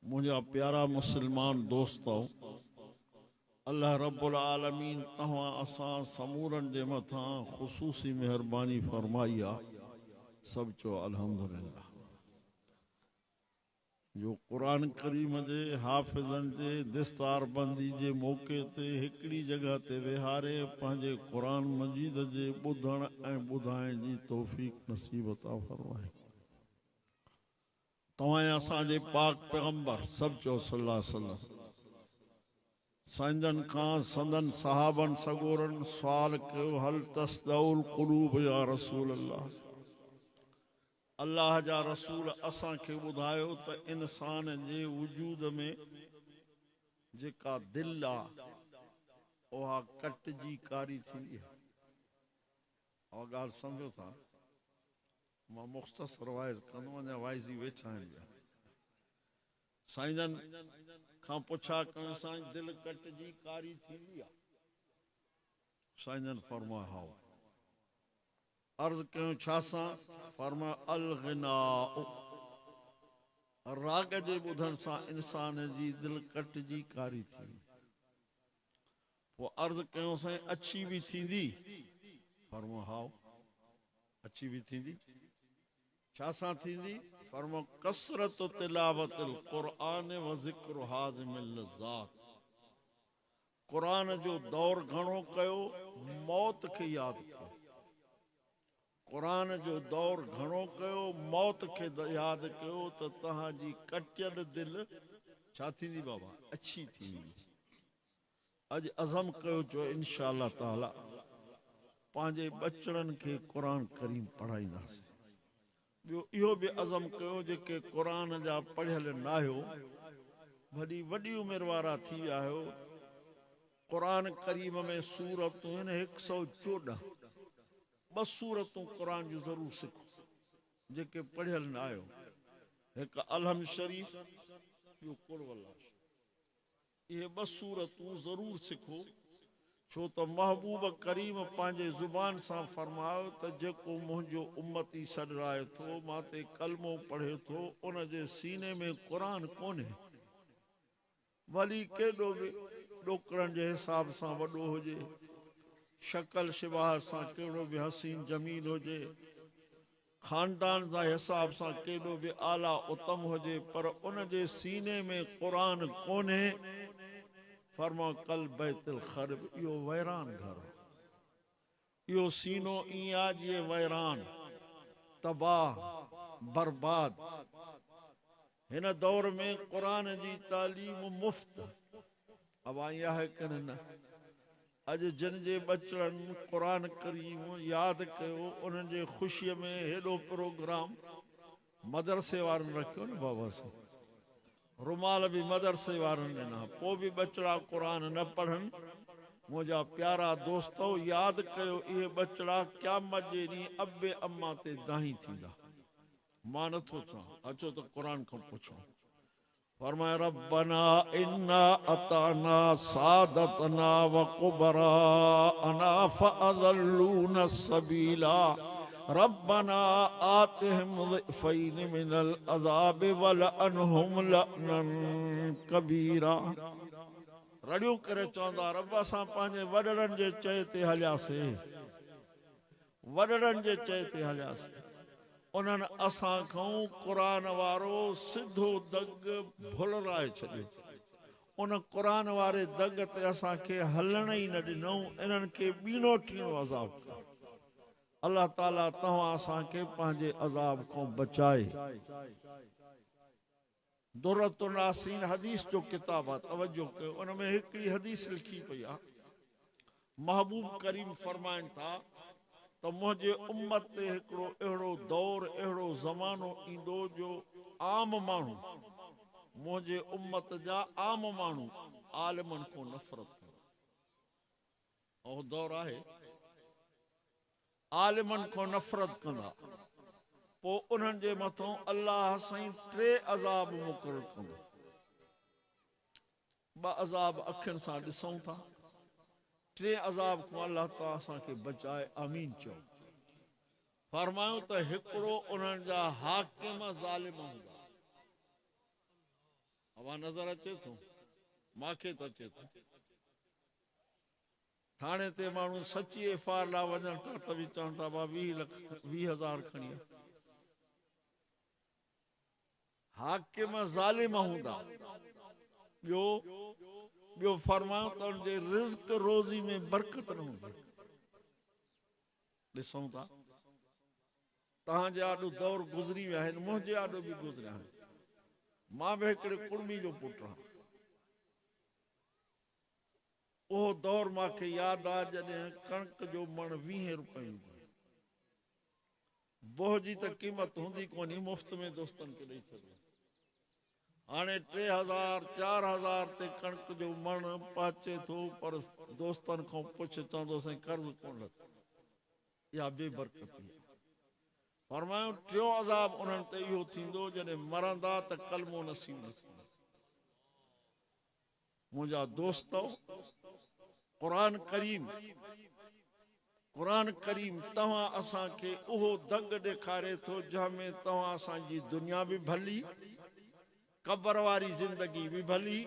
मुझा प्यारा मुसलमान दोस्तों, अल्लाह रब्बुल आलमीन तव्हां असां समूरन जे मथां ख़ुसूसी मेहरबानी फरमाई आहे। सब चो अल्हम्दुलिल्लाह। जो कुरान करीम जे हाफ़िज़न जे दस्तार बंदी जे मौक़े ते हिकड़ी जगह ते विहारे पंहिंजे कुरान मजीद जे ॿुधण ऐं ॿुधाइण जी तौफ़ीक़ नसीब अता फरमाए। तव्हां असांजे पाक पैगंबर सब चो सल्लल्लाहु अलैहि वसल्लम संजन खां संदन सहाबन सगोरन सवाल कयो, हल तस्दउल क़ुलूब या रसूल अल्लाह। अल्लाह जा रसूल असां खे ॿुधायो त इंसान जे वजूद में जेका दिल आहे उहा कटजी कारी थींदी आहे। उहा ॻाल्हि सम्झो था। मां मुख़्तसर वाइज़ कंदो वञा, वाइज़ी वेठा आहिनि। साईं खां पुछा कयो, साईं दिल कटजी कारी थींदी आहे? साईं फरमाया हाओ। अर्ज़ कयो छा सां? फरमाया अल ग़िनाउ, राग जे ॿुधण सां इंसान जी दिल कटजी कारी थींदी। पोइ अर्ज़ कयो साईं अछी बि थींदी? फरमाया हाओ, अछी भी थींदी। छा सां थींदी? फरमाया कसरत तिलावतिल क़ुरआन व ज़िक्र हाज़िमिल लज़्ज़ात। क़ुरान जो दौर घणो कयो, मौत खे यादि कयो। क़ुरान जो दौर घणो कयो, मौत खे यादि कयो त तव्हांजी कटियल दिल छा थींदी बाबा? अछी थींदी। अॼु अज़म कयो जो इंशाअल्लाह ताला पंहिंजे बचड़नि खे क़ुरान करीम पढ़ाईंदासीं। ॿियो इहो बि अज़म कयो जेके क़ुरान जा पढ़ियल न आहियो, वॾी वॾी उमिरि वारा थी विया आहियो, क़ुरान करीम में सूरतूं आहिनि 114। 2 सूरतूं क़ुरान जूं ज़रूर सिखो जेके पढ़ियल न आहियो। हिकु अलहम शरीफ़, ॿियो कुल वल्लाह। इहे 2 सूरतूं ज़रूर सिखो, छो त महबूब करीम पंहिंजे ज़ुबान सां फरमायो त जेको मुंहिंजो उम्मती सॾराए थो, मां ते कलमो पढ़े थो, उन जे सीने में क़ुरान कोन्हे। वली केॾो बि ॾोकरनि जे हिसाब सां वॾो हुजे, शक्ल शिबाह सां केॾो बि हसीन जमील हुजे, खानदान जे हिसाब सां केॾो बि आला उत्तम हुजे, पर उन जे सीने में क़ुरान कोन्हे। फरमा कल बैतुल खरब, इहो वैरान घर, इहो सीनो ईअं आहे जीअं वैरान, तबाह, बर्बाद। हिन दौर में क़ुरान जी तालीम मुफ़्त। अब इहा है कि न? अॼु जिन जे बचड़नि क़ुरान करीम यादि कयो, उन्हनि जे ख़ुशीअ में हेॾो प्रोग्राम मदरसे वारनि रखियो न बाबा सां। रुमाल भी मदरसे वारनि ॾिना, पोइ बि बचड़ा क़ुरान न पढ़नि। मुंहिंजा प्यारा दोस्तो, यादि कयो इहे बचड़ा क़यामत जे ॾींहुं अबे अम्मा ते दाही थींदा। मां नथो चवां, अचो त क़ुरान खां पुछो। फरमाए रब्बना इन्ना अताना सादतना व कुबराअना फअज़ल्लूना सबीला रब्बना आतिहिम ज़िफ़ैन मिनल अज़ाब वलअनहुम लअनन कबीरा। रड़ियूं करे चवंदा, रब असां पंहिंजे वॾड़नि जे चए ते हलियासीं, वॾड़नि जे चए ते हलियासीं। उन्हनि असां खां क़ुरान वारो सिधो दग भुलराए छॾियो। उन क़ुरान वारे दग ते असांखे हलण ई न ॾिनऊं। इन्हनि खे ॿीणो टीणो अज़ाब कयो। अल्लाह ताला तव्हां असांखे पंहिंजे अज़ाब खां बचाए। दुर्रतुन नासीन हदीस जो किताब आहे, तवज्जो कयो। उन में हिकिड़ी हदीस लिखी पई आहे। महबूब करीम फरमाइनि था त मुंहिंजे उम्मत ते हिकिड़ो अहिड़ो दौर, अहिड़ो ज़मानो ईंदो जो आम माण्हू, मुंहिंजे उम्मत जा आम माण्हू आलिमनि खां नफ़रत कंदा। उहो दौर आहे, आलिमनि खां नफ़रत कंदा। पोइ उन्हनि जे मथां अल्लाह साईं 3 अज़ाब मुक़ररु कंदो। 2 अज़ाब अखियुनि सां ॾिसूं था, 3 अज़ाब खां अल्लाह ताला असांखे बचाए। आमीन चओ। फरमायो त हिकिड़ो उन्हनि जा हाकिम ज़ालिम हूंदा। हवा नज़र अचे थो मांखे त अचे थो थाणे ते माण्हू सची एफआर लाइ वञनि था त बि चवनि था 20,000 खणी हाकिम ज़ालिम हूंदा ॿियो फरमायो त उनजे रिज़्क रोज़ी में बरकत न हूंदी ॾिसूं था तव्हांजे आॾो दौर गुज़री विया आहिनि मुंहिंजे आॾो बि गुज़रिया आहिनि मां बि हिकिड़े कुड़मी जो पुटु आहियां उहो दौर मूंखे यादि आहे जॾहिं कणिक जो मण 20 रुपए बोह जी त क़ीमत हूंदी कोन्हे मुफ़्त में दोस्तनि खे ॾेई छॾियो हाणे 3,000 4,000 ते कणिक जो मण पहुचे थो पर दोस्तनि खां पुछ चवंदो साईं कर्ज़ कोन लथो इहा बेबरकती फरमायो टियों अज़ाब उन्हनि ते इहो थींदो जॾहिं मरंदा त कलमो नसीब न थींदो मुंहिंजा दोस्त क़ुरान करीम तव्हां असांखे उहो दग ॾेखारे थो जंहिंमें तव्हां असांजी दुनिया बि भली कबर वारी ज़िंदगी बि भली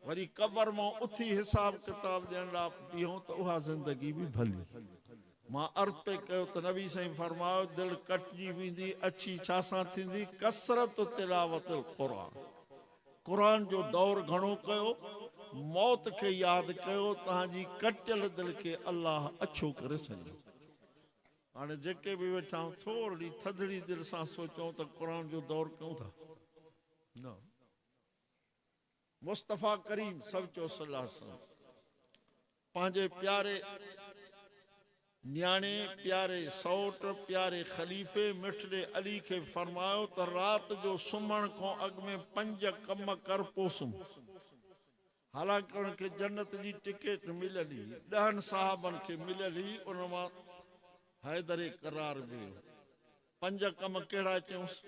वरी कबर मां उथी हिसाब किताब ॾियण लाइ बीहूं त उहा ज़िंदगी बि भली मां अर्ज़ पे कयो त नबी साईं फरमायो दिलि कटिजी वेंदी अछी छा सां थींदी कसरत तिलावत क़ुरान जो दौर घणो कयो मौत खे यादि कयो तव्हांजी कटियल दिलि खे अल्लाह अछो करे छॾियो हाणे जेके बि वेठा आहियूं थोरी थधिड़ी दिलि सां सोचूं त क़ुरान जो दौर कयूं था न मुस्तफ़ा करीम सचो सलाह पंहिंजे प्यारे न्याणे प्यारे सौट प्यारे ख़लीफ़े मिठड़े अली खे फरमायो त राति जो सुम्हण खां अॻु में 5 कम कर पोइ सुम्ह हालांकि उनखे जन्नत जी टिकट मिलली 10 साहबनि खे मिलली उन मां हैदर करार वियो 5 कम कहिड़ा चयूंसि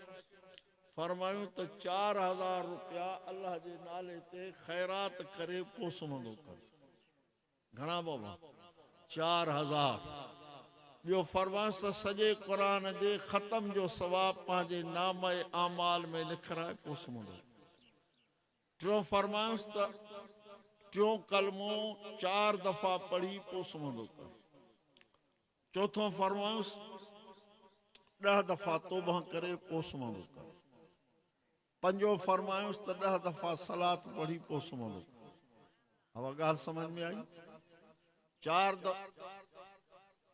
फरमायूं त 4,000 रुपया अल्लाह जे नाले ते ख़ैरात करे पोइ सुम्हंदो कर घणा बाबा 4,000 ॿियो फरमायूंसि त सॼे क़ुरान जे ख़तम जो सवाब पंहिंजे नाम आमाल में लिखाए पोइ सुम्हंदो टियों फरमायूंसि त टियों कलमो 4 दफ़ा पढ़ी पोइ सुम्हंदो कर चौथों फरमायूंसि 10 दफ़ा तौबा करे पोइ सुम्हंदो कर पंजो फरमायूंसि त 10 दफ़ा सलात पढ़ी पोइ सुम्हंदो हवा ॻाल्हि समझ में आई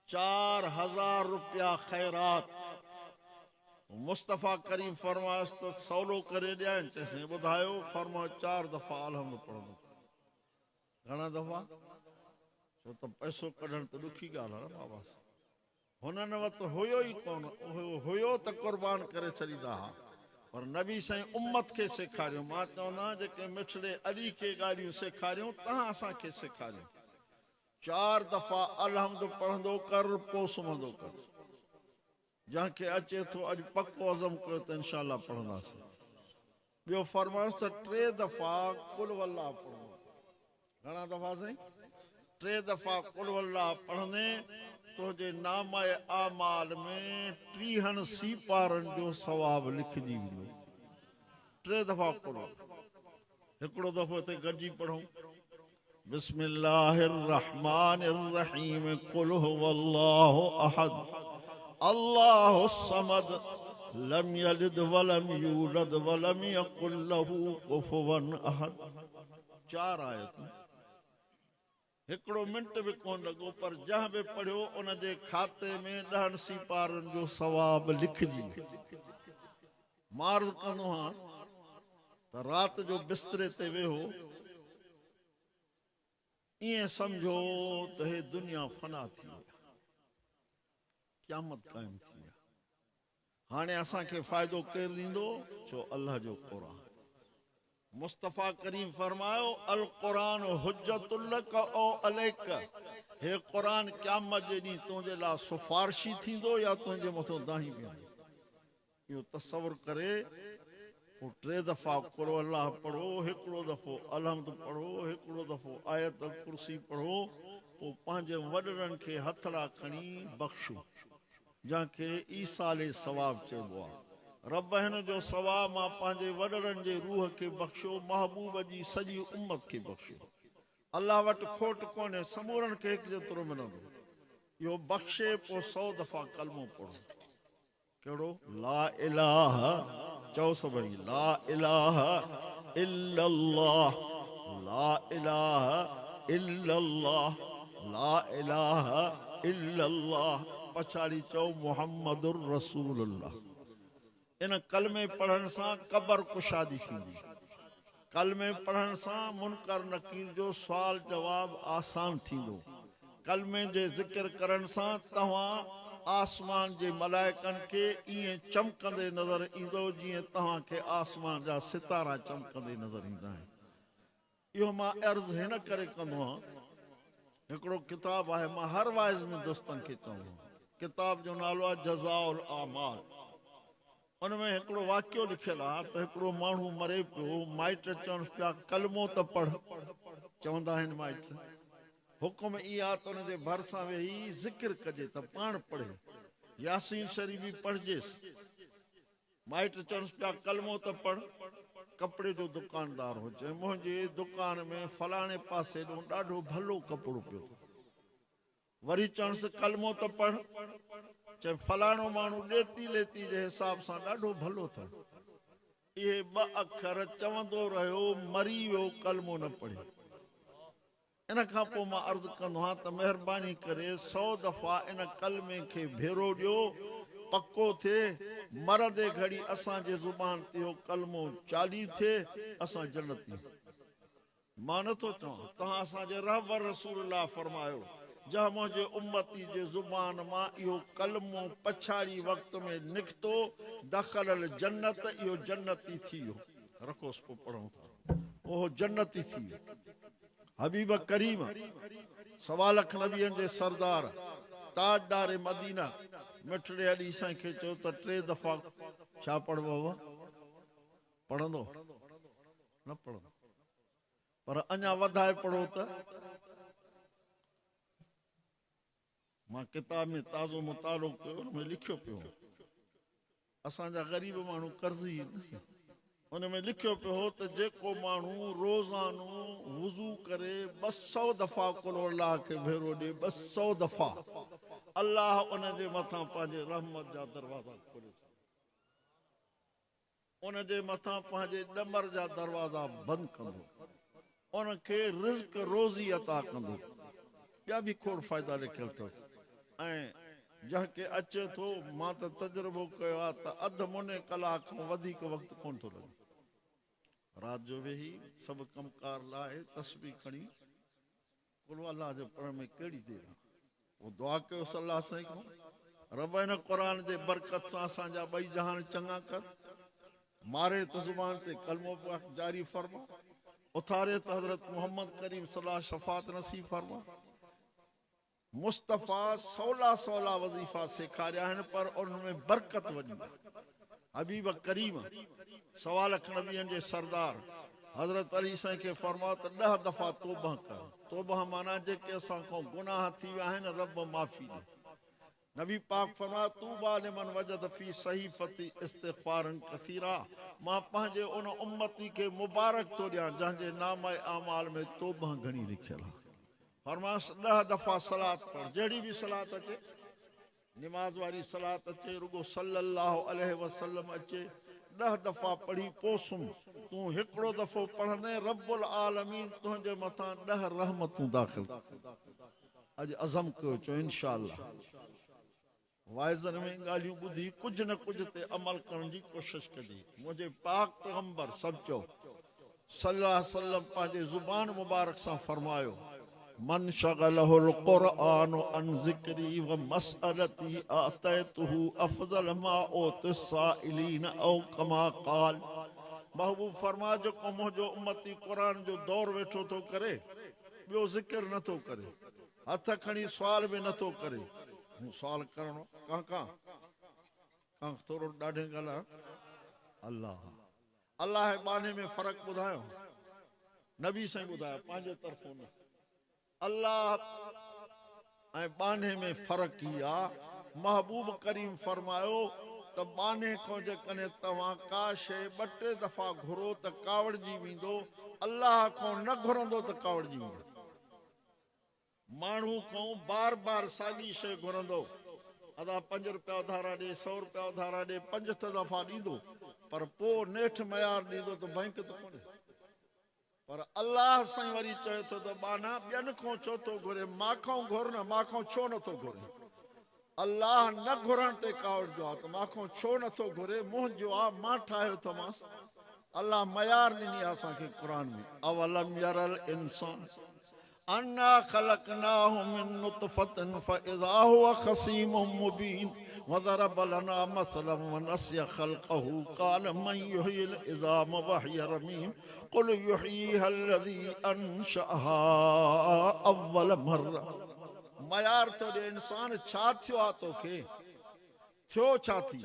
4,000 रुपया खैरात मुस्तफ़ा करीम फरमायोसि त सवलो करे ॾियां चइसि ॿुधायो फरमायो 4 दफ़ा अलहम्द पढ़ंदो घणा दफ़ा छो त पैसो कढण त ॾुखी ॻाल्हि आहे न बाबा हुननि वटि हुयो ई कोन हुयो त क़ुर्बान करे छॾींदा हुआ पर नबी साईं उम्मत खे सेखारियो मां चवंदा जेके मिठड़े अली खे ॻाल्हियूं सेखारियूं तव्हां असांखे सेखारियो 4 दफ़ा अलहम्द पढ़ंदो कर पोइ सुम्हंदो कर जंहिंखे अचे थो अॼु पको अज़म कयो त इंशाअल्लाह पढ़ंदासीं ॿियो फरमायोसि त 3 दफ़ा कुल वल्लाह पढ़ंदो घणा दफ़ा साईं 3 दफ़ा कुल वल्लाह पढ़ंदे तुंहिंजे नाम आमाल में 30 सीपारनि जो सवाब लिखजी वेंदो 3 दफ़ा कुल हिकिड़ो दफ़ो हिते गॾिजी पढ़ूं बिस्मिल्लाहिर रहमानिर रहीम कुल हुवल्लाहु अहद अल्लाहु समद लम यलिद वलम यूलद वलम यकुल लहू कुफुवन अहद 4 आयत हिकिड़ो मिंट बि कोन लॻो पर जहां बि पढ़ियो उन जे खाते में 10 सीपारनि जो सवाब लिखजी मार्ज़ कंदो हां त राति जो बिस्तरे ते वेहो ईअं सम्झो त हे दुनिया फना थी क़यामत क़ाइम थी हाणे असांखे फ़ाइदो केरु ॾींदो छो अल्लाह जो क़ुरान मुस्तफ़ा करीम फरमायो अल क़ुरान हुज्जतुल लक औ अलैक हे क़ुरान क़यामत जे ॾींहुं तुंहिंजे लाइ सिफारिशी थींदो या तुंहिंजे मथां दाही वेंदो इहो तसवुर करे पोइ 3 दफ़ा कुल अल्लाह पढ़ो हिकिड़ो दफ़ो अलहम्द पढ़ो हिकिड़ो दफ़ो आयत कुर्सी पढ़ो पोइ पंहिंजे वॾड़नि खे हथड़ा खणी बख़्शो जंहिंखे ईसाले सवाब चइबो आहे रब हिन जो सवा मां पंहिंजे वॾड़नि जे रूह खे बख़्शियो, महबूब जी सॼी उम्मत खे बख़्शियो। अल्लाह वटि खोट कोन्हे, समूरनि खे हिकु जेतिरो मिलंदो। इहो बख़्शे पोइ 100 दफ़ा कलमो पढ़ो। कहिड़ो? ला इलाहा, चओ सभई ला इलाहा इल्लल्लाह, ला इलाहा इल्लल्लाह, ला इलाहा इल्लल्लाह। पछाड़ी चओ मुहम्मदुर रसूलुल्लाह। इन कलमे पढ़ण सां क़बर कुशादी थींदी। कलमे पढ़ण सां मुनकर नकीर जो सुवाल जवाब आसान थींदो। कलमे जे ज़िक्र करण सां तव्हां आसमान जे मलाइकनि खे ईअं चमकंदे नज़र ईंदो जीअं तव्हांखे आसमान जा सितारा चमकंदे नज़र ईंदा आहिनि। इहो मां अर्ज़ हिन करे कंदो आहियां, हिकिड़ो किताब आहे, मां हर वाइज़ में दोस्तनि खे चवंदो आहियां। किताब जो नालो आहे जज़ाउल आमाल। उनमें हिकिड़ो वाक़ियो लिखियलु आहे त हिकिड़ो माण्हू मरे पियो, माइट चवनि पिया कलमो त पढ़। चवंदा आहिनि माइट, हुकुम इहा त उनजे भरिसां वेही ज़िक्र कजे त पाण पढ़े, यासीन शरीफ़ बि पढ़जेसि। माइट चवनि पिया कलमो त पढ़। कपिड़े जो दुकानदार हो, चए मुंहिंजे दुकान में फलाणे पासे ॾों ॾाढो भलो कपिड़ो पियो। वरी चवणसि कलमो त पढ़। चए फलाणो माण्हू ॾेती लेती जे हिसाब सां ॾाढो भलो अथव। इहे 2 अखर चवंदो रहियो, मरी वियो, कलमो न पढ़े। इन खां पोइ मां अर्ज़ु कंदो आहियां त महिरबानी करे 100 दफ़ा इन कलमे खे भेरो ॾियो, पको थिए। मरदे घड़ी असांजे ज़ुबान ते इहो कलमो चाली थिए, असां जन्नती। मां नथो चवां, तव्हां असांजे रहबर रसूलुल्लाह फरमायो, जंहिं मुंहिंजे उम्मती जे ज़ुबान मां इहो कलमो पछाड़ी वक़्त में निकितो, दख़लल जन्नत, इहो जन्नती थी वियो। रखोसि पोइ पढ़ूं था, उहो जन्नती थी वियो। हबीब करीम, 1.25 लख नबियनि जे सरदार, ताजदार मदीना, मिठड़े अली साईं खे चयो त 3 दफ़ा छा पढ़बो? पढ़ंदो न पढ़ंदो, पर अञा वधाए पढ़ो त। मां किताब में ताज़ो मुतालो कयो, उनमें लिखियो पियो, असांजा ग़रीब माण्हू कर्ज़ी, उनमें लिखियो पियो हो त जेको माण्हू रोज़ानो वुज़ू करे 200 दफ़ा कुल अल्लाह खे भेरो ॾे, 200 दफ़ा, अल्लाह उनजे मथां पंहिंजे रहमत जा दरवाज़ा खोले, उनजे मथां पंहिंजे ॾमर जा दरवाज़ा बंदि कंदो, उनखे रिज़्क रोज़ी अता कंदो। ॿिया बि खोड़ फ़ाइदा लिखियल अथसि। ऐं जंहिंखे अचे थो, मां त तजुर्बो कयो आहे त अधु मुने कलाक खां वधीक वक़्तु कोन थो लॻे। राति जो वेही सभु कमकार लाहे तस्बीह खणी कुल अल्लाह जो पढ़ण में कहिड़ी देरि आहे। पोइ दुआ कयो सलाह साईं खां, रब हिन क़ुरान जे बरकत सां असांजा 2 जहान चङा कर, मारे त ज़ुबान ते कलमो पाक जारी फरमा, उथारे त हज़रत मोहम्मद करीम सलाह शफ़ात नसीब फरमा। मुस्तफ़ा 16 वज़ीफ़ा सेखारिया आहिनि, पर उनमें बरकत वॾी। हबीब करीम, 1.25 लख नबियनि जे सरदार, हज़रत अली साईं खे फरमायो त 10 दफ़ा तौबह कर। तौबह माना जेके असां खां गुनाह थी विया आहिनि, रब माफ़ी ॾे। नबी पाक फरमायो तूबा लिमन वजद फी सहीफ़ती इस्तिग़फ़ारन कसीरा। मां पंहिंजे उन उम्मती खे मुबारक थो ॾियां जंहिंजे नामे आमाल में तौबह घणी लिखियल आहे। फरमायोसि 10 दफ़ा सलात पढ़, जहिड़ी बि सलात अचे, निमाज़ वारी सलात अचे, रुगो सल्लल्लाहु अलैहि वसल्लम अचे, 10 दफ़ा पढ़ी पोइ सुम्ह। तूं हिकिड़ो दफ़ो पढ़ंदे रब्बुल आलमीन तुंहिंजे मथां 10 रहमतूं दाख़िल। अॼु अज़म कयो, चओ इंशाअल्लाह। वाइज़नि में ॻाल्हियूं ॿुधी कुझु न कुझु ते अमल करण जी कोशिशि कजे। मुंहिंजे पाक पैगंबर सभु चओ सल्लल्लाहु अलैहि वसल्लम पंहिंजे ज़ुबान मुबारक सां फरमायो, मन शगलहुल क़ुरआन अन ज़िक्री व मसअलती आतैतुहु अफ़ज़ल मा ओतिस साइलीन औ कमा क़ाल। महबूब फरमा, जेको मुंहिंजो उम्मती क़ुरान जो दौर वेठो थो करे, ॿियो ज़िक्र नथो करे, हथ खणी सुवाल बि नथो करे। हूं सुवाल करणो कां थोरो ॾाढे ॻाल्हि अल्लाह अल्लाह बाने में फ़र्क़ु ॿुधायो, नबी साईं ॿुधायो, पंहिंजे तरफ़ों न। अल्लाह ऐं बाने में फ़र्क़ु ई आहे। महबूब करीम फरमायो त बाने को जेकॾहिं तव्हां का शइ 2-3 दफ़ा घुरो त कावड़जी वेंदो, अल्लाह को न घुरंदो त कावड़जी वेंदो। माण्हू को बार बार साॻी शइ घुरंदो, अदा 5 रुपया उधारा ॾे, 100 रुपया उधारा ॾे, 5 दफ़ा ॾींदो, पर पोइ नेठि मयार ॾींदो त बैंक त कोन्हे। पर अल्लाह साईं वरी चए थो त बाना ॿियनि खां छो थो घुरे, माखो घुर न, माखो छो नथो घुरे? अल्लाह न घुरण ते कावड़जो आहे त माखो छो नथो घुरे? मुंहिंजो आहे, मां ठाहियो अथमांसि। अल्लाह मयार ॾिनी आहे असांखे क़ुरान में, अवलम यरल इंसान अन्ना खलकनाहु मिन नुतफतिन फइज़ा हुवा खसीमुम मुबीन वज़रब लना मसलन वनसिय खल्क़हु क़ाल मन युह्यिल इज़ाम वहिय रमीम क़ुल युह्यीहा अल्लज़ी अंशअहा अव्वल मर्रा। मयार तो ॾे इंसान, छा थियो आहे तोखे? थियो छा थी?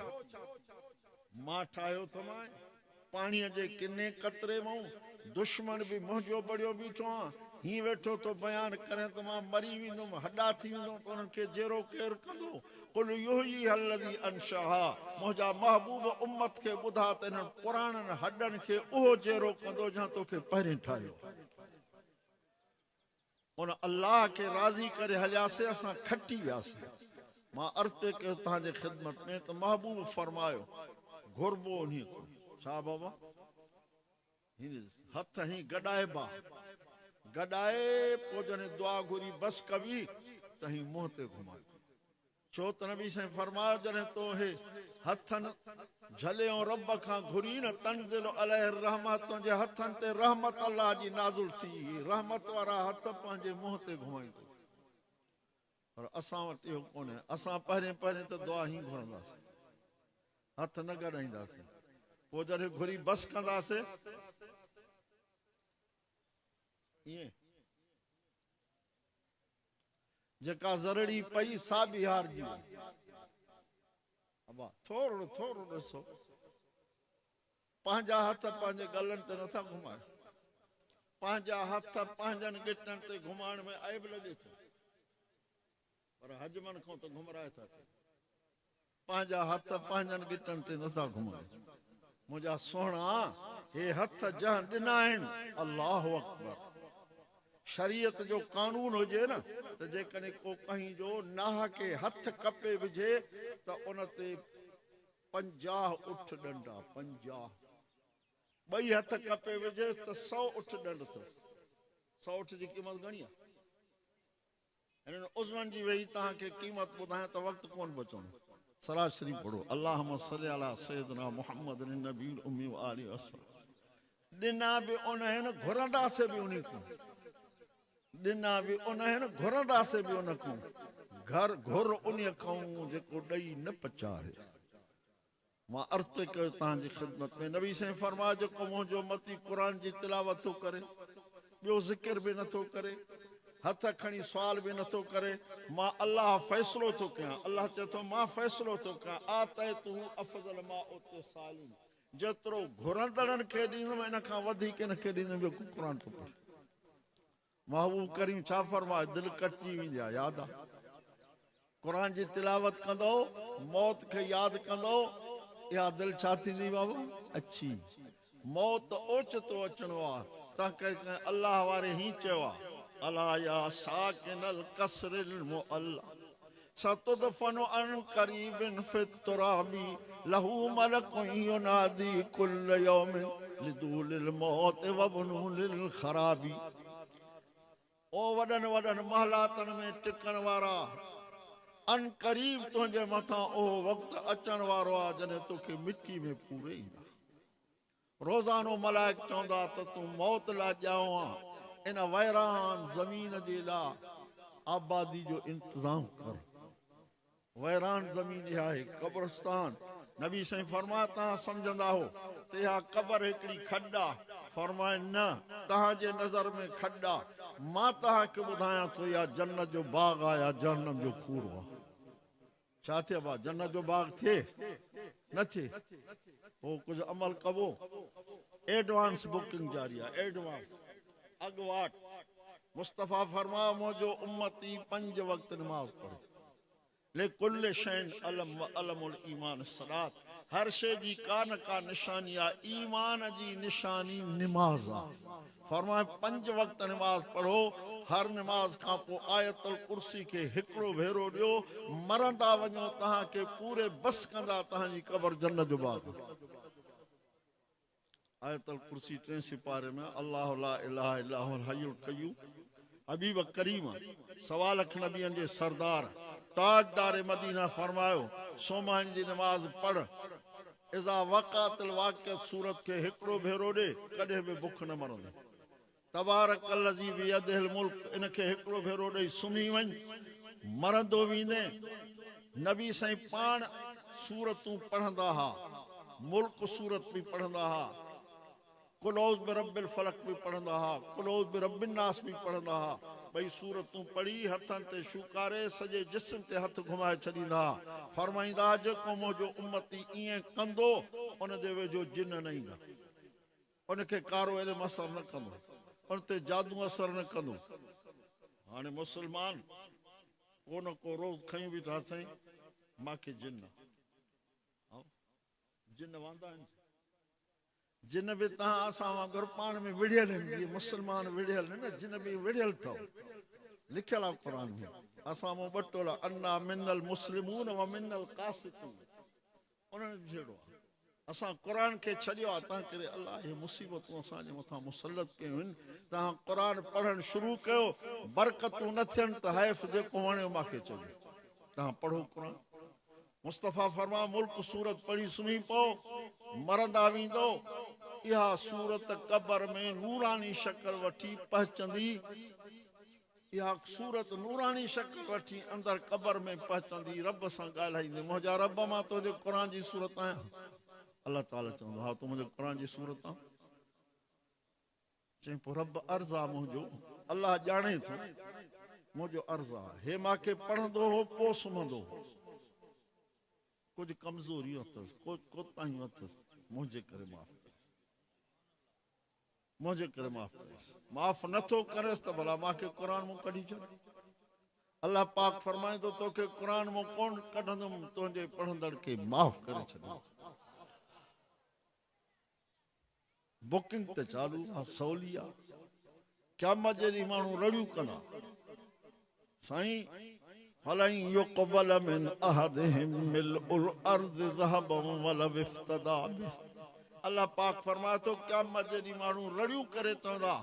मां ठाहियो थो पाणीअ जे किने कतरे मां, दुश्मन बि मुंहिंजो बड़ियो बीठो आहे, ही वेठो तो बयान करे त मां मरी वेंदुमि, हॾा थी वेंदुमि, त उन्हनि खे जहिड़ो केरु कंदो? कुल युह्यीहा अल्लज़ी अंशअहा, मुंहिंजा महबूब उम्मत खे ॿुधा त इन्हनि पुराणनि हॾनि खे उहो जहिड़ो कंदो जहां तोखे पहिरीं ठाहियो। उन अल्लाह खे राज़ी करे हलियासीं, असां खटी वियासीं। मां अर्ज़ पे कयो तव्हांजे ख़िदमत में त महबूब फरमायो घुरबो उन को, छा बाबा? हथ ही गॾाइबा, गॾाए पोइ जॾहिं दुआ घुरी बस कबी त ही मुंहं ते घुमाए। छो त नबी साईं फरमायो जॾहिं तो हे हथनि झलियो रब खां घुरी न, तंज़िल अलैहि रहमत, तुंहिंजे हथनि ते रहमत अल्लाह जी नाज़ुल थी, रहमत वारा हथ पंहिंजे मुंहं ते घुमाईंदो। पर असां वटि इहो कोन्हे, असां पहिरें त दुआ ही घुरंदासीं, हथ न गॾाईंदासीं, पोइ जॾहिं घुरी बस कंदासीं ईअं जेका ज़रड़ी पई सा बि हारजी वई। अबा थोरो थोरो ॾिसो, पंहिंजा हथ पंहिंजे गलनि ते नथा घुमायो, पंहिंजा हथ पंहिंजनि गिटनि ते घुमाइण में ऐब लॻे थो, पर हजमनि खां त घुमराए था कनि। पंहिंजा हथ पंहिंजनि गिटनि ते नथा घुमायो। मुंहिंजा सोहणा, हे हथ जहां ॾिना आहिनि, अल्लाहु अकबर, शरीयत जो कानून हुजे न, त जेकॾहिं को कहीं जो नाह खे हथ कपे विझे त उन ते 50 उठ ॾंडा, 50 ॿई हथ कपे विझेसि त 100 उठ ॾंड अथसि। 100 उठ जी क़ीमत घणी आहे? हिननि उज़वनि जी वेही तव्हांखे क़ीमत ॿुधायां त वक़्तु कोन बचणो। सराज शरीफ पढ़ो, अल्लाहुम्मा सल्ली अला सय्यदना मुहम्मद नबी उम्मी व आलि वसल्लम। ॾिना बि उन आहिनि, घुरंदासीं बि उन को, ॾिना बि उन आहिनि, घुरंदासीं बि उन को, घर घुर उन खां जेको ॾेई न पचारे। मां अर्ज़ पे कयो तव्हांजी ख़िदमत में, नबी साईं फरमायो जेको मुंहिंजो मती क़ुरान जी तिलावत थो करे, ॿियो ज़िक्र बि नथो करे, हथ खणी सुवाल बि नथो करे, मां अल्लाह फ़ैसिलो थो कयां। अल्लाह चए थो मां फ़ैसिलो थो कयां, आतैतु अफ़ज़ल मा उते सालिन, जेतिरो घुरंदड़नि खे ॾींदुमि इन खां वधीक इन खे ॾींदुमि जेको क़ुरान थो पढ़े। महबूब करीम छा फरमाए? दिलि कटिजी वेंदी आहे, यादि आहे। क़ुरान जी तिलावत कंदो, मौत खे यादि कंदो, इहा दिलि छा थींदी बाबा? अच्छी। मौत ओचितो अचणो आहे, तंहिं करे अल्लाह वारे ही चयो आहे, अला या साकिनल कसरिल मुअल्ला सतुदफनु अन करीबिन फित तुराबी लहू मलकुन युनादी कुल्ल यौमिन लिदूलिल मौत वबनुलिल खराबी। ओ वॾनि वॾनि महलातनि में टिकण वारा, अन करीब तुंहिंजे मथां उहो वक़्तु अचण वारो आहे जॾहिं तोखे मिटी में पूरे ईंदा। रोज़ानो मलाइक चवंदा त तूं मौत लाइ ॼाओ आहे, इन वैरान ज़मीन जे लाइ आबादी जो इंतज़ाम कर। वैरान ज़मीन इहा आहे क़ब्रस्तान। नबी साईं फरमाया तव्हां सम्झंदा हो त इहा क़बर हिकिड़ी खॾ आहे, फरमाए न, तव्हांजे नज़र में खॾ आहे, मां तव्हांखे ॿुधायां थो इहा जन्नत जो बाग़ आहे या जहन्नम जो खूर आहे। छा थिए बा? जन्नत जो बाग़ थिए न थिए, पोइ कुझु अमल कबो। एडवांस बुकिंग जारी आहे, एडवांस अॻुवाट। मुस्तफ़ा फरमायो मुंहिंजो उम्मती 5 वक़्त नमाज़ पढ़े, लेकुल शैन अलम व अलमुल ईमान सलात। हर शे जी का न का निशानी आ, ईमान जी निशानी निमाज आ। फरमाए 5 वक्त नमाज पढ़ो, हर नमाज का पो आयतुल कुर्सी के हिकड़ो भेरो दियो, मरंदा वञो तहां के पूरे बस कंदा तहां जी कब्र जन्नत जो बाग। आयतुल कुर्सी 3 सिपारे में अल्लाह ला इलाहा इल्ला हुवल हय्युल कय्यूम, हबीब करीम, 1.25 लाख नबियन जे सरदार, ताजदार मदीना फरमायो सोमान जी नमाज पढ़, इज़ा वक़ातिल वाक़िअ सूरत के हिकड़ो भेरो दे, कदे भी भुख न मरंदे। तबारकल्लज़ी बियदिहिल मुल्क, इनके हिकड़ो भेरो ॾेई सुम्ही वञ, मरंदो वींदे। नबी साईं पाण सूरतूं पढ़ंदा हा, मुल्क सूरत भी पढ़ंदा हा, कुलौज़ बिरब्बिल फलक भी पढ़ंदा हा, कुलौज़ बिरब्बिन नास भी पढ़ंदा हा। भई सूरतूं पढ़ी हथन ते शुकारे सजे जिस्म ते हथ घुमाए छॾींदा। फरमाईंदा जेको मुंहिंजो उम्मती ईअं कंदो उन जे वेझो जिन न ईंदा, उनखे कारो इल्मु असर न कंदो, उन ते जादू असर न कंदो। हाणे मुसलमान को न को रोज़ खयूं बीठा साईं मांखे जिन, जिन वांदा आहिनि, जिन भी तहां असां वांगुरु पाण में विढ़ियल आहिनि, जीअं मुसलमान विढ़ियल न, जिन भी विढ़ियल अथव, लिखियल आहे क़ुर में। असां मूं ॿ टोला अन्ना मिनल मुस्लिमून व मिनल कासितून, उन्हनि जहिड़ो आहे। असां क़ुर खे छॾियो आहे, तंहिं करे अलाह इहे मुसीबतूं असांजे मथां मुसलत कयूं आहिनि। तव्हां क़ुर पढ़णु शुरू कयो, बरकतूं न थियनि त हैफ़ जेको वणियो मूंखे चओ, तव्हां पढ़ो क़ुर। मुस्तफ़ा फरमा मुल्क सूरत पढ़ी सुम्ही पओ, मरंदा वेंदो। इहा सूरत कब्र में नूरानी शक्ल वठी पहुचंदी, इहा सूरत नूरानी शक्ल वठी अंदर कब्र में पहुचंदी, रब सां ॻाल्हाईंदी, मुंहिंजा रब मां तुंहिंजे क़ुर जी सूरत आहियां। अल्लाह ताला चवंदो हा तूं मुंहिंजे क़ुर जी सूरत आहे। चई पोइ रब अर्ज़ आहे मुंहिंजो, अल्लाह ॼाणे थो मुंहिंजो अर्ज़ आहे, हे मूंखे पढ़ंदो हो पोइ सुम्हंदो हो, कुछ कमज़ोरियूं अथसि, कुछ कोताहियूं अथसि, मुंहिंजे करे माफ़ करेसि, मुंहिंजे करे माफ़ करेसि। माफ़ नथो करेसि त भला मूंखे क़ुर मां कढी छॾ। अल्लाह पाक फरमाईंदो तोखे क़ुर मां कोन कढंदुमि, तुंहिंजे पढ़ंदड़ खे माफ़ करे छॾींदुमि। बुकिंग ते चालू आहे, सवली आहे। क़यामत जे ॾींहुं माण्हू रड़ियूं कंदा, साईं फलन युक़बल मिन अहदिहिम मिलउल अर्ज़ ज़हबन वलव इफ्तदा बिह। अल्लाह पाक फरमाए थो क़यामत जे ॾींहुं माण्हू रड़ियूं करे चवंदा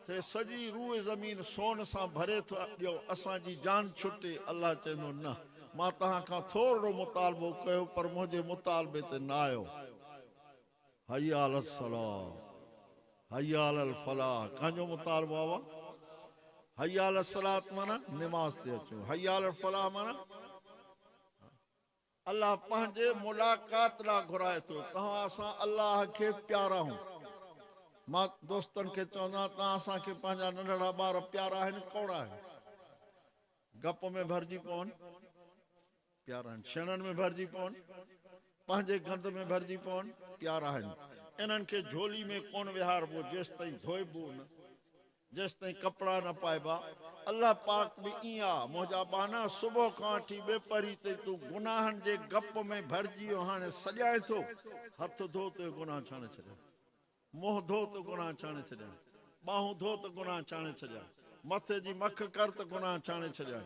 ते सॼी रूह ज़मीन सोन सां भरे थो ॾियो, असांजी जान छुटे। अल्लाह चवंदो न, मां तव्हां खां थोरो मुतालबो कयो पर मुंहिंजे मुतालबे ते न आयो। हय्या अलस सलाह, हय्या अलल फलाह, कंहिंजो मुतालबो आहे? हय्या अलस सलात माना निमाज़ ते अचो, हय्या अलल फलाह माना अल्लाह पंहिंजे मुलाक़ात लाइ घुराए थो। तव्हां असां अल्लाह खे प्यारा आहियूं। मां दोस्तनि खे चवंदा तव्हां असांखे पंहिंजा नंढड़ा ॿार प्यारा आहिनि कोड़ा आहिनि? गप में भरिजी पवनि, प्यारा आहिनि। छेणनि में भरिजी पवनि, पंहिंजे गंद में भरिजी पवनि, प्यारा आहिनि। इन्हनि खे झोली में कोन विहारबो जेसि ताईं धोइबो न, जेसि ताईं कपिड़ा न पाइबा। अल्लाह पाक बि ईअं आहे, मुंहिंजा बाना सुबुह खां वठी बेपरी ते तूं गुनाहनि जे गप में भरिजी वियो, हाणे सॼाए थो। हथ धो त गुनाह छाणे छॾिया, मुंहुं धो त गुनाह छाणे छॾिया, ॿाहूं धो त गुनाह छाणे छॾिया, मथे जी मख कर त गुनाह छाणे छॾिया,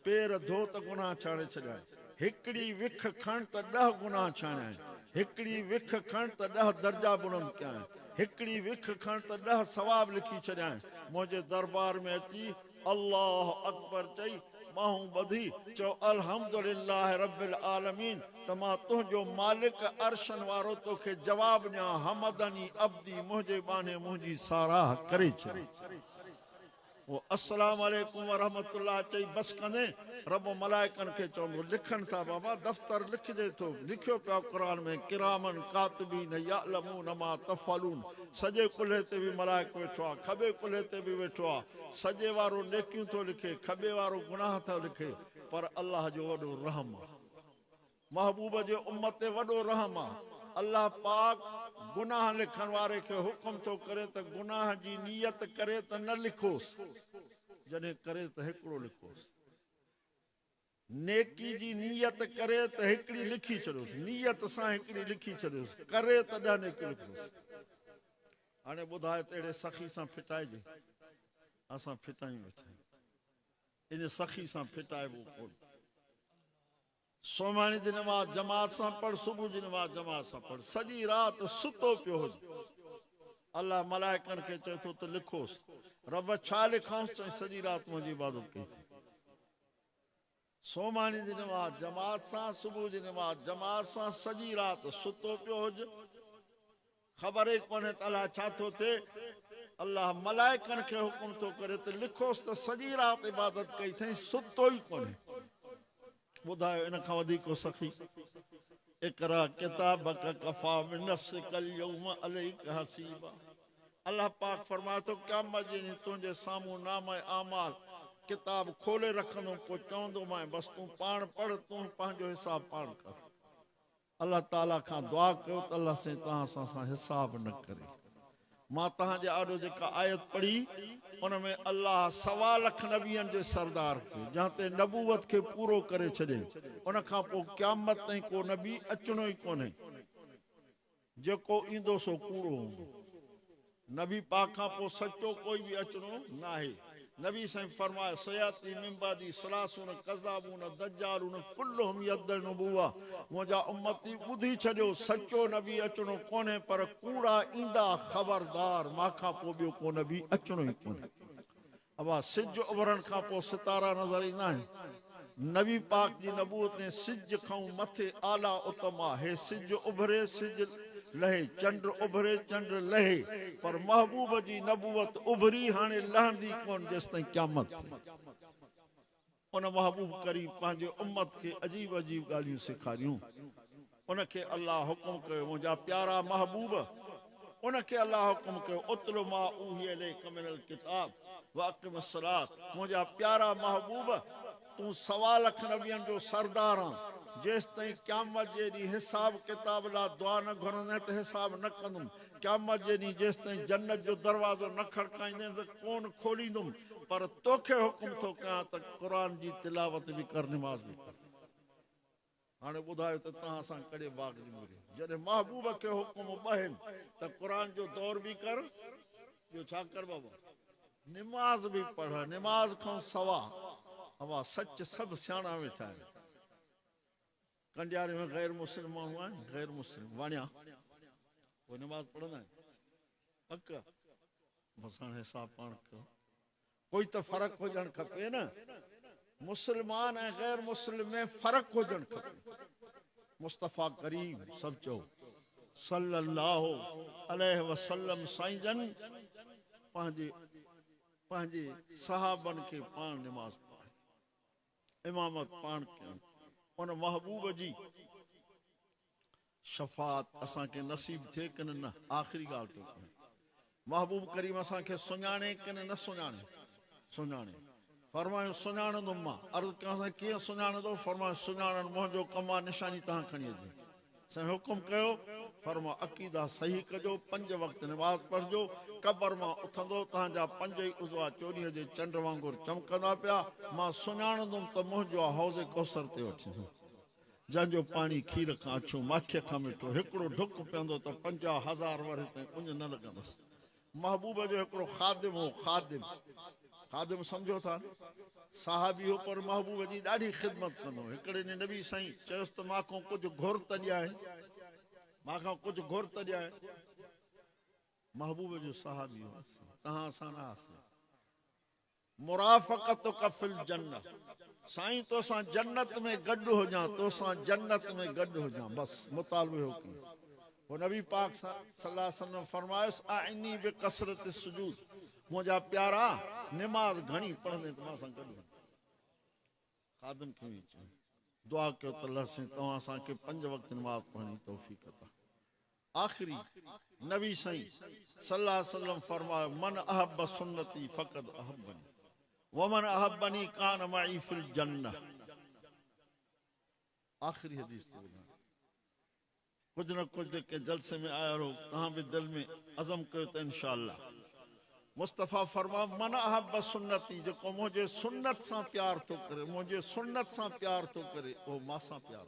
पेर धो त गुनाह छाणे छॾिया। हिकिड़ी विख खण त 10 गुनाह छाणिया आहिनि, हिकिड़ी विख खण त 10 दर्जा बुलंद कया आहिनि, हिकिड़ी विख खण त 10 सवाब लिखी छॾिया आहिनि। मुंहिंजे दरबार में अची अल्लाह अकबर चई, ॿाहूं ॿधी चओ अल्हम्दुलिल्लाह रब्बिल आलमीन, त मां तुंहिंजो मालिक अर्शन वारो तोखे जवाब ॾियां, हमदनी अब्दी, मुंहिंजे बाने मुंहिंजी साराह करे छॾी। वो अस्सलाम वालेकुम व रहमतुल्लाह चई बस कंदे रब मलाइकनि खे चवंदो लिखनि था बाबा, दफ़्तर लिखिजे थो, लिखियो पियो क़ुर में किरामन कातिबीन यअलमून मा तफ़अलून। सॼे कुल्हे ते बि मलाइक वेठो आहे, खॿे कुल्हे ते बि वेठो आहे। सॼे वारो नेकियूं थो लिखे, खॿे वारो गुनाह थो लिखे। पर अल्लाह जो वॾो रहम आहे, महबूब जे उम्मत ते वॾो रहम आहे। अल्लाह पाक गुनाह लिखण वारे खे हुकुम थो करे त गुनाह जी नियत करे त न लिखोसि, जॾहिं करे त हिकिड़ो लिखोसि। नेकी जी नियत करे त हिकिड़ी लिखी छॾियोसि, नियत सां हिकिड़ी लिखी छॾियोसि, करे त ॾह नेकियूं लिखियोसि। हाणे ॿुधाए तहिड़े सखी सां फिटाइजे, असां फिटायूं वेठा आहियूं, इन सखी सां फिटाइबो कोन। सोमाणी जी नमाज़ जमात सां पढ़, सुबुह जी नमाज़ जमात सां पढ़, सॼी राति सुतो पियो हुजे, अल्लाह मलाइकनि खे चए थो त लिखोसि, रब छा लिखोसि, चई सॼी राति मुंहिंजी इबादत कई। सोमाणी जी नमाज़ जमात सां, सुबुह जी नमाज़ जमात सां, सॼी राति सुतो पियो हुजे, ख़बर ई कोन्हे त अलाह छा थो थिए, अल्लाह मलाइकनि खे हुकुम थो करे त लिखोसि त सॼी राति इबादत कई अथई, सुतो ई कोन्हे। ॿुधायो इन खां वधीक को सखी? इकरा किताबक कफ़ा बिनफ्सिकल यौम अलैका हसीबा। अल्लाह पाक फरमाए थो क़यामत जे ॾींहुं तुंहिंजे साम्हूं नाम आमाल किताब खोले रखंदो, पोइ चवंदो मां बसि तूं पाण पढ़, तूं पंहिंजो हिसाब पाण कर। अल्लाह ताला खां दुआ कयो त अल्लाह साईं तव्हां सां हिसाब न करे। मां तव्हांजे आॾो जेका आयत पढ़ी उन में अल्लाह 1.25 लख नबियनि जे सरदार खे जहां ते नबूवत खे पूरो करे छॾे, उन खां पोइ क़यामत ताईं को नबी अचणो ई कोन्हे, जेको ईंदो सो कूड़ो हूंदो। नबी पाक खां पोइ सचो कोई बि अचणो न आहे। नबी साईं फरमायो सयाती मिंबादी सलासून कज़ाबून दज्जालून कुल्लुहुम यद्दअ नबुव्वा। मुंहिंजा उम्मती ॿुधी छॾियो, सचो नबी अचणो कोन्हे, पर कूड़ा ईंदा, ख़बरदार मां खां पोइ ॿियो को नबी अचणो ई कोन्हे। अबा सिज उभरण खां पोइ सितारा नज़र ईंदा आहिनि। नबी पाक जी नबूअत में सिज खां मथे आला उतम आहे। सिज उभरे सिज लहे, चंड उभरे चंड लहे, पर महबूब जी नबूवत उभरी हाणे लहंदी कोन जेसिताईं क़यामत। उन महबूब करीम पंहिंजे उम्मत खे अजीब अजीब ॻाल्हियूं सेखारियूं। उनखे अल्लाह हुकुम कयो, मुंहिंजा प्यारा महबूब, उनखे अल्लाह हुकुम कयो उतलु मा उहिय इलैका मिनल किताब वाक़िम सलात। मुंहिंजा प्यारा महबूब, तूं 1.25 लख नबियनि जो सरदार आहीं, जेसि ताईं क़यामत जे ॾींहुं हिसाब किताब लाइ दुआ न घुरंदे त हिसाब न कंदुमि। क़यामत जे ॾींहुं जेसि ताईं जन्नत जो दरवाज़ो न खड़काईंदे त कोन खोलींदुमि, पर तोखे हुकुम थो कयां त क़ुर जी तिलावत बि कर, निमाज़ बि कर। हाणे ॿुधायो त तव्हां सां कहिड़े बाग़ जी मुरी, जॾहिं महबूब खे हुकुम ॿहिनि त क़ुर जो दौर बि कर, ॿियो छा कर बाबा, निमाज़ बि पढ़, निमाज़ खां सवा हवा सच सभु सियाणा वेठा आहिनि। कंडियारे में गैर मुस्लिम माण्हू आहिनि, गैर मुस्लिम वणिया उहे निमाज़ पढ़ंदा आहिनि, पक बसि हाणे हिसाब पाण कयो। कोई त फ़र्क़ु हुजणु खपे न, मुस्लमान ऐं गैर मुस्लिम में फ़र्क़ु हुजणु खपे। मुस्तफ़ा करीम सभु चओ सल्लल्लाहु अलैहि वसल्लम साईं जन पंहिंजे सहाबनि खे पाण निमाज़ पढ़ाए, इमामत पाण कयनि। उन महबूब जी शफ़ात असांखे नसीब थिए कि न, आख़िरी ॻाल्हि थो कयां। महबूब करीम असांखे सुञाणे कि न सुञाणे, सुञाणे। फरमायो सुञाणंदुमि मां। अर्ज़ु कयां कीअं सुञाणंदो? फरमायो सुञाणण मुंहिंजो कमु आहे, निशानी तव्हां खणी अचो। साईं हुकुम कयो, फरमा अक़ीदा सही कजो, 5 वक़्त निमाज़ पढ़जो, क़बर मां उथंदो तव्हांजा 5 ई उज़वा चोॾीअ जे चंड वांगुरु चमकंदा पिया। मां सुञाणंदुमि त मुंहिंजो हौज़ कौसर ते वठंदो, जंहिंजो पाणी खीर खां अछो, माखीअ खां मिठो। हिकिड़ो ढुक पीअंदो त 50,000 वर ताईं उञ न लॻंदसि। महबूब जो हिकिड़ो ख़ादिम हो, ख़ादिम सम्झो था, साहबी हो, पर महबूब जी ॾाढी ख़िदमत कंदो। हिकिड़े ॾींहुं नबी साईं चयोसि त मां खां कुझु घुर त ॾियाए, मां खां कुझु घुर त ॾियाए। महबूब जो साहबी हो, तव्हां सां न आसीं। मुराफ़क़तुक फ़िल जन्नत, साईं तोसां जन्नत में गॾु हुजां, तोसां जन्नत में गॾु हुजां, बसि मुतालबो हो की। वो नबी पाक सल्लल्लाहु अलैहि वसल्लम फरमायुसि आइनी बिकसरत सुजूद, मुंहिंजा प्यारा निमाज़ घणी पढ़ंदे त मां सां गॾु। ख़ादिम खे दुआ कयो त अल्लाह साईं तव्हां असांखे 5 वक़्त निमाज़ पढ़णी तौफ़ीक़ अता। आख़िरी नबी साईं सल्लल्लाहु अलैहि वसल्लम फरमायो मन अहब सुन्नती फ़क़द अहबनी वमन अहबनी कान मई फिल जन्नह। आख़िरी हदीस थी ॿुधायां। कुछ न कुछ के जलसे में आया रहो, तव्हां भी दिल में अज़म कयो त इंशाअल्लाह मुस्तफ़ा फरमा मन अहब सुन्नती, जेको मुझे सुन्नत सां प्यार तो करे, मुझे सुन्नत सां प्यार तो करे, वो मां सां प्यार।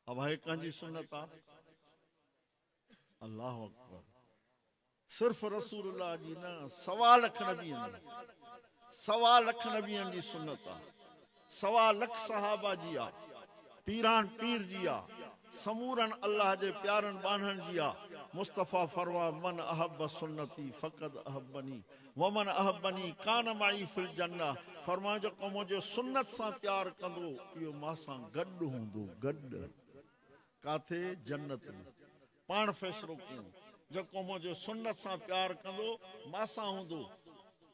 अब है कंहिंजी सुन्नत आ? अल्लाह अकबर। सिर्फ रसूलुल्लाह जी न, 1.25 लख नबियन, 1.25 लख नबियन जी सुन्नत आ, 1.25 लख सहाबा जी आ, पीरान पीर जी आ, समूरन अल्लाह जे प्यारन बानहन जी आ। मुस्तफ़ा फरमा मन अहब सुन्नती फ़क़द अहब्बनी वमन अहब्बनी कान माई फिल जन्ना। फरमा जेको मुझे सुन्नत सां प्यार कंदो इहो मां सां गॾु हूंदो, गॾु काथे? जन्नत में। पाण फ़ैसिलो कयूं, जेको मुझे सुन्नत सां प्यार कंदो मां सां हूंदो,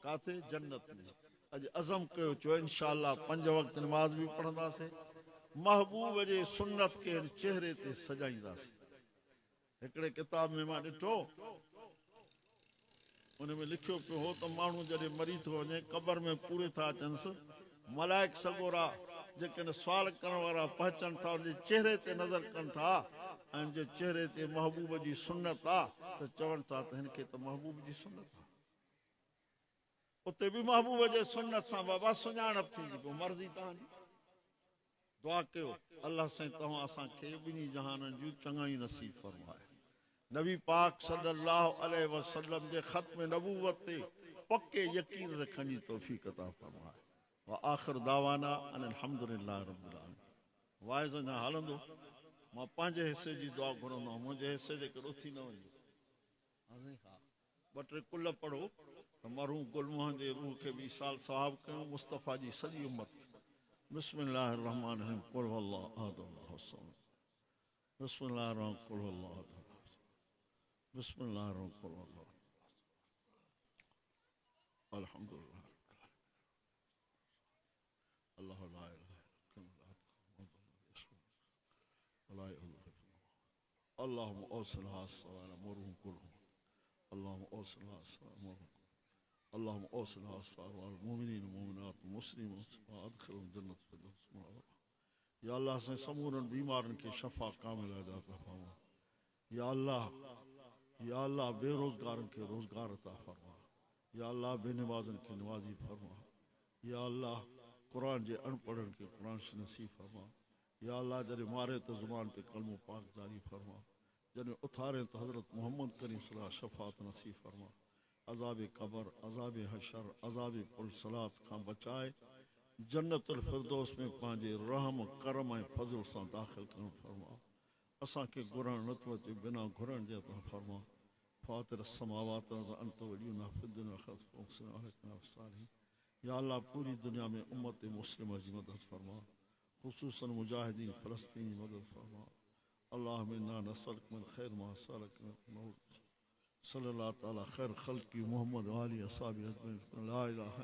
काथे? जन्नत में। अॼु अज़म कयो, चो इंशाअल्लाह 5 वक़्त नमाज़ भी पढ़ंदासीं, महबूब जे सुन्नत के चेहरे ते सजाईंदासीं। हिकिड़े किताब में मां ॾिठो, उन में लिखियो पियो हो त माण्हू जॾहिं मरी थो वञे, क़बर में पूरे था अचनिसि, मलाइक सगोरा जेके सुवाल करण वारा पहचन था, उनजे चेहरे ते नज़र कनि था, ऐं जे चेहरे ते महबूब जी सुन्नत आ त चवनि था त हिनखे त महबूब जी सुन्नत आ। उते बि महबूब जे सुन्नत सां बाबा सुञाणप थींदी, पोइ मर्ज़ी तव्हांजी। दुआ कयो अल्लाह साईं तव्हां असांखे ॿिन्ही जहाननि जूं चङाई नसीब फरमाए। नबी पाक सल्लल्लाहु अलैहि वसल्लम जे ख़त्म नबूवत ते पक्के यकीन रखण जी तौफ़ीक़ अता फरमाए। व आख़िर दावाना अनिल हम्दुलिल्लाहि रब्बिल आलमीन। वाइज़ अञा हलंदो, मां पंहिंजे हिसे जी दुआ घुरंदो, मुंहिंजे हिसे जे करे उथी न वञो। हा, 2-3 कुल पढ़ो त मरहूम गुलमोहन जे रूह खे बि साल सवाब कयूं, मुस्तफ़ा जी सॼी उम्मत। बिस्मिल्लाहिर रहमानिर रहीम। कुल हुवल्लाहु अहद अल्लाहु समद। बिस्मिल्लाहिर रहमानिर कुल हुवल्लाहु अहद। बिस्मिल्लाहिर रहमानिर कुल हुवल्लाहु अल्हम्दुलिल्लाह अल्लाह ला इलाहा इल्लल्लाह अल्लाहुम्मा औसिलहा सवाला मरहूम कुल अल्लाहुम्मा औसिलहा सवाला मरहूम अल्लाहुम्मा औसिलहा सवाला मुमिनीन मुमिनात मुस्लिमों अदखिलहुम जन्नत फिरदौस मअवा। या अल्लाह से समूरन बीमारन के शफा कामिल अदा फरमा। या अल्लाह बेरोजगारन के रोजगार अता फरमा। या अल्लाह बेनमाजन के नवाजी फरमा। या अल्लाह कुरान जे अनपढ़न के कुरान से नसीब फरमा। या अल्लाह जॾहिं मारे तो ज़ुबान ते कलमो पाक जारी फरमा। जॾहिं उथारे तो हज़रत मोहम्मद करीम सल्लल्लाहु अलैहि वसल्लम शफ़ात नसीब फरमा। अज़ाब कबर, अज़ाब हशर, अज़ाब पुल सलात खां बचाए जन्नतुल फिरदौस में पंहिंजे रहम करम ऐं फज़ल सां दाख़िल करण फरमा। असांखे घुरण नथो अचे, बिना घुरण जे अता फरमा। फातिर समावात अंत वलियुना फिद दुनिया खैर। या अल्लाह पूरी दुनिया में उम्मत मुस्लिम की मदद फरमा, खुसूसन मुजाहिदीन फ़लस्तीन की मदद फरमा। अल्लाह मिन्ना नसअलुक मिन खैर मा सअलक सल्लल्लाहु तआला खैर खल्क़ी मुहम्मद व आलिहि अस्हाबी अजमईन। ला इलाहा